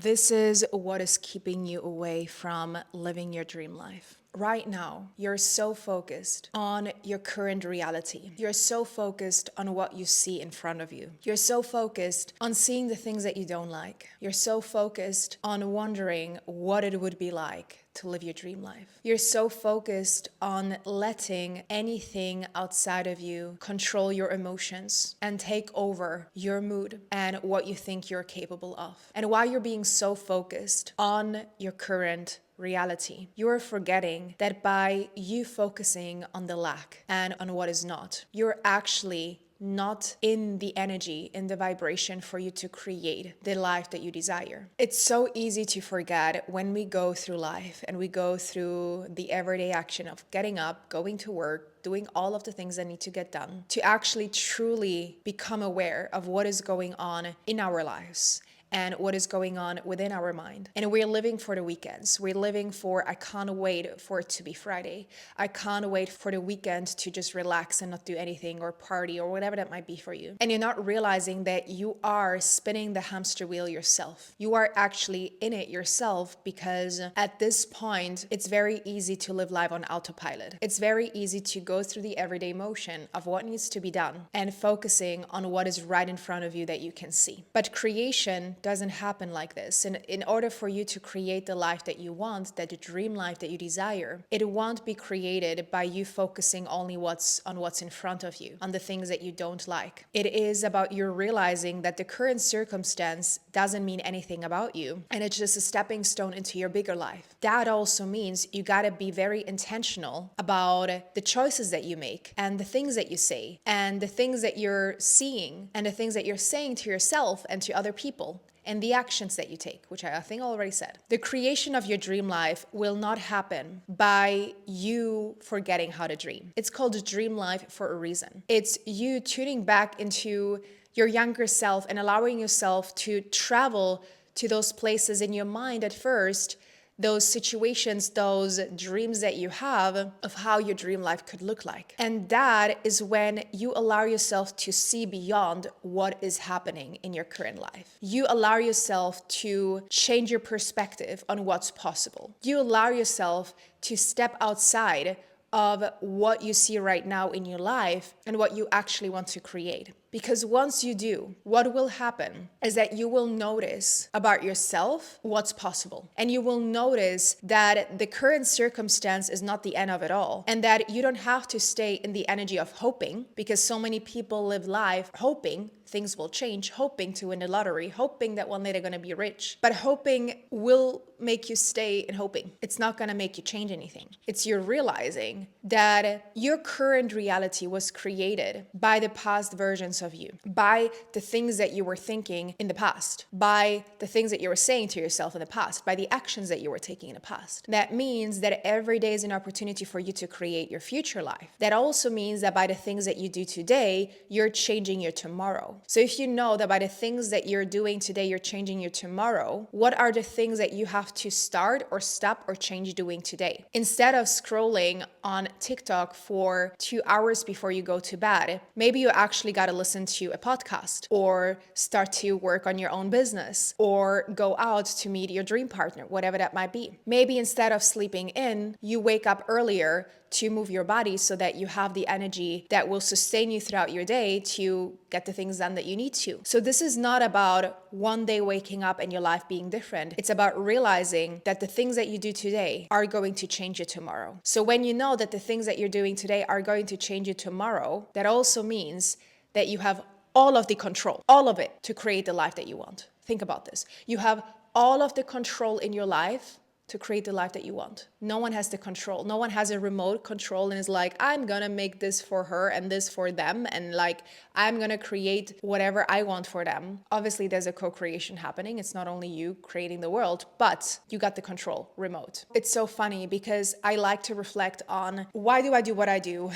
This is what is keeping you away from living your dream life. Right now, you're so focused on your current reality. You're so focused on what you see in front of you. You're so focused on seeing the things that you don't like. You're so focused on wondering what it would be like to live your dream life. You're so focused on letting anything outside of you control your emotions and take over your mood and what you think you're capable of. And while you're being so focused on your current reality, you are forgetting that by you focusing on the lack and on what is not, you're actually not in the energy, in the vibration for you to create the life that you desire. It's so easy to forget when we go through life and we go through the everyday action of getting up, going to work, doing all of the things that need to get done, to actually truly become aware of what is going on in our lives and what is going on within our mind. And we're living for the weekends. We're living for, I can't wait for it to be Friday. I can't wait for the weekend to just relax and not do anything or party or whatever that might be for you. And you're not realizing that you are spinning the hamster wheel yourself. You are actually in it yourself, because at this point, it's very easy to live life on autopilot. It's very easy to go through the everyday motion of what needs to be done and focusing on what is right in front of you that you can see. But creation doesn't happen like this. And in order for you to create the life that you want, that the dream life that you desire, it won't be created by you focusing only on what's in front of you, on the things that you don't like. It is about you realizing that the current circumstance doesn't mean anything about you, and it's just a stepping stone into your bigger life. That also means you gotta be very intentional about the choices that you make and the things that you say and the things that you're seeing and the things that you're saying to yourself and to other people, and the actions that you take, which I think I already said. The creation of your dream life will not happen by you forgetting how to dream. It's called a dream life for a reason. It's you tuning back into your younger self and allowing yourself to travel to those places in your mind at first, those situations, those dreams that you have of how your dream life could look like. And that is when you allow yourself to see beyond what is happening in your current life. You allow yourself to change your perspective on what's possible. You allow yourself to step outside of what you see right now in your life and what you actually want to create. Because once you do, what will happen is that you will notice about yourself what's possible. And you will notice that the current circumstance is not the end of it all. And that you don't have to stay in the energy of hoping, because so many people live life hoping things will change, hoping to win the lottery, hoping that one day they're going to be rich. But hoping will make you stay in hoping. It's not going to make you change anything. It's you realizing that your current reality was created by the past versions of you, by the things that you were thinking in the past, by the things that you were saying to yourself in the past, by the actions that you were taking in the past. That means that every day is an opportunity for you to create your future life. That also means that by the things that you do today, you're changing your tomorrow. So if you know that by the things that you're doing today, you're changing your tomorrow, what are the things that you have to start or stop or change doing today? Instead of scrolling on TikTok for 2 hours before you go to bed, maybe you actually got to listen to a podcast or start to work on your own business or go out to meet your dream partner, whatever that might be. Maybe instead of sleeping in, you wake up earlier to move your body so that you have the energy that will sustain you throughout your day to get the things done that you need to. So this is not about one day waking up and your life being different. It's about realizing that the things that you do today are going to change you tomorrow. So when you know that the things that you're doing today are going to change you tomorrow, that also means that you have all of the control, all of it, to create the life that you want. Think about this. You have all of the control in your life to create the life that you want. No one has the control. No one has a remote control and is like, I'm gonna make this for her and this for them, and like, I'm gonna create whatever I want for them. Obviously, there's a co-creation happening. It's not only you creating the world, but you got the control remote. It's so funny because I like to reflect on, why do I do what I do?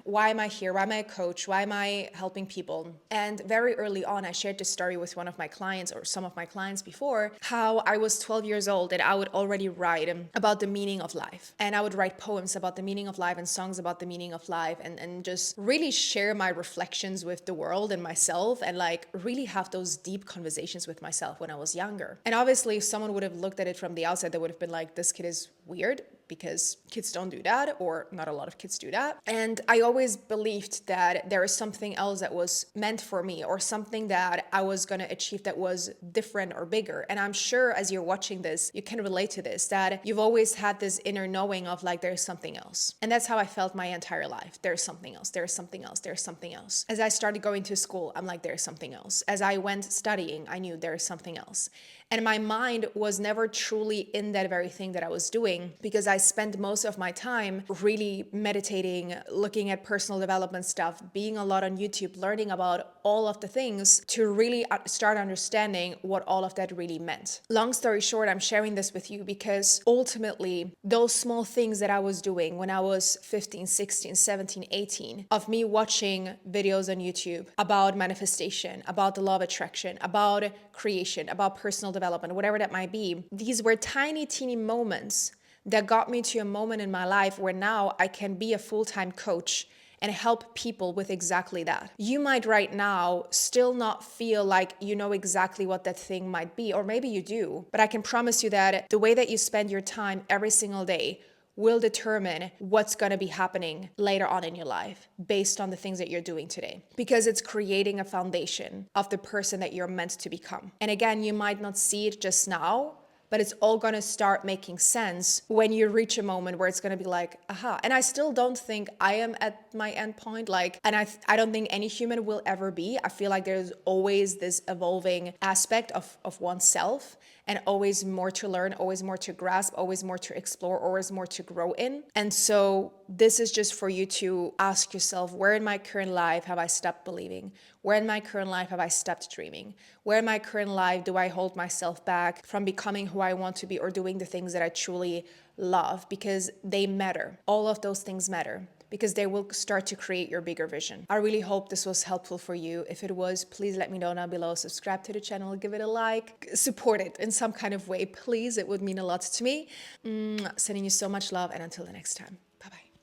Why am I here? Why am I a coach? Why am I helping people? And very early on, I shared this story with one of my clients or some of my clients before, how I was 12 years old and I would already write about the meaning of life. And I would write poems about the meaning of life and songs about the meaning of life, and just really share my reflections with the world and myself, and like really have those deep conversations with myself when I was younger. And obviously, if someone would have looked at it from the outside, they would have been like, this kid is weird, because kids don't do that, or not a lot of kids do that. And I always believed that there is something else that was meant for me, or something that I was going to achieve that was different or bigger. And I'm sure as you're watching this, you can relate to this, that you've always had this inner knowing of like, there's something else. And that's how I felt my entire life. There's something else, there's something else, there's something else. As I started going to school, I'm like, there's something else. As I went studying, I knew there's something else. And my mind was never truly in that very thing that I was doing, because I spent most of my time really meditating, looking at personal development stuff, being a lot on YouTube, learning about all of the things to really start understanding what all of that really meant. Long story short, I'm sharing this with you because ultimately those small things that I was doing when I was 15, 16, 17, 18, of me watching videos on YouTube about manifestation, about the law of attraction, about creation, about personal development, whatever that might be, these were tiny, teeny moments that got me to a moment in my life where now I can be a full-time coach and help people with exactly that. You might right now still not feel like you know exactly what that thing might be, or maybe you do, but I can promise you that the way that you spend your time every single day will determine what's going to be happening later on in your life based on the things that you're doing today, because it's creating a foundation of the person that you're meant to become. And again, you might not see it just now, but it's all going to start making sense when you reach a moment where it's going to be like, aha. And I still don't think I am at my end point. And I don't think any human will ever be. I feel like there's always this evolving aspect of oneself, and always more to learn, always more to grasp, always more to explore, always more to grow in. And so this is just for you to ask yourself, where in my current life have I stopped believing? Where in my current life have I stopped dreaming? Where in my current life do I hold myself back from becoming who I want to be, or doing the things that I truly love? Because they matter. All of those things matter, because they will start to create your bigger vision. I really hope this was helpful for you. If it was, please let me know down below. Subscribe to the channel, give it a like, support it in some kind of way, please. It would mean a lot to me. Sending you so much love, and until the next time.